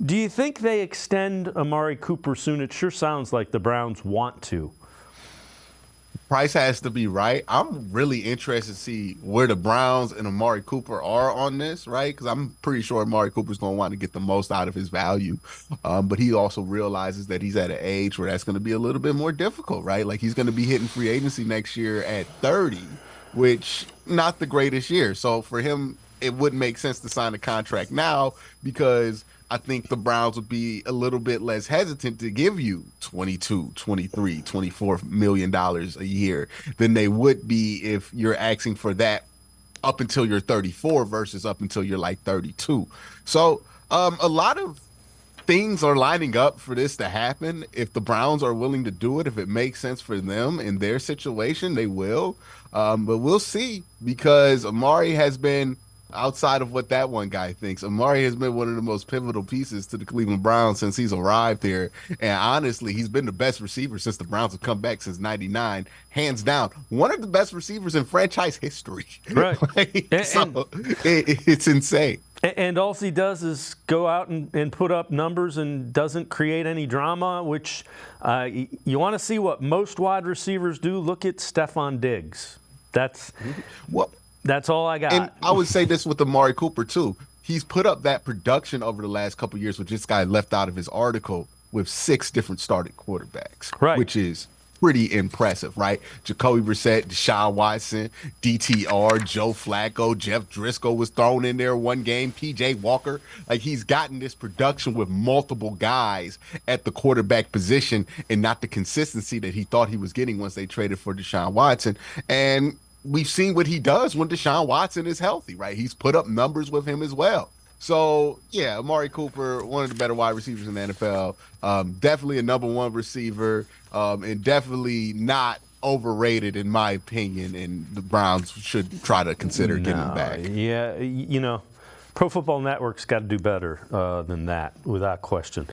Do you think they extend Amari Cooper soon? It sure sounds like the Browns want to. Price has to be right. I'm really interested to see where the Browns and Amari Cooper are on this, right? Because I'm pretty sure Amari Cooper's going to want to get the most out of his value. But he also realizes that he's at an age where that's going to be a little bit more difficult, right? Like he's going to be hitting free agency next year at 30, which not the greatest year. So for him, it wouldn't make sense to sign a contract now because I think the Browns would be a little bit less hesitant to give you 22, 23, 24 million dollars a year than they would be if you're asking for that up until you're 34 versus up until you're like 32. So, a lot of things are lining up for this to happen. If the Browns are willing to do it, if it makes sense for them in their situation, they will. But we'll see because Amari has been outside of what that one guy thinks. Amari has been one of the most pivotal pieces to the Cleveland Browns since he's arrived here. And honestly, he's been the best receiver since the Browns have come back since 99. Hands down, one of the best receivers in franchise history. Right. It's insane. And all he does is go out and put up numbers and doesn't create any drama, which you want to see what most wide receivers do. Look at Stephon Diggs. That's all I got. And I would say this with Amari Cooper, too. He's put up that production over the last couple of years, which this guy left out of his article, with 6 different starting quarterbacks, right, which is pretty impressive, right? Jacoby Brissett, Deshaun Watson, DTR, Joe Flacco, Jeff Driscoll was thrown in there one game, PJ Walker. Like, he's gotten this production with multiple guys at the quarterback position and not the consistency that he thought he was getting once they traded for Deshaun Watson. And we've seen what he does when Deshaun Watson is healthy, right? He's put up numbers with him as well. So, yeah, Amari Cooper, one of the better wide receivers in the NFL, definitely a number 1 receiver, and definitely not overrated in my opinion, and the Browns should try to consider getting him back. Yeah, Pro Football Network's got to do better than that, without question.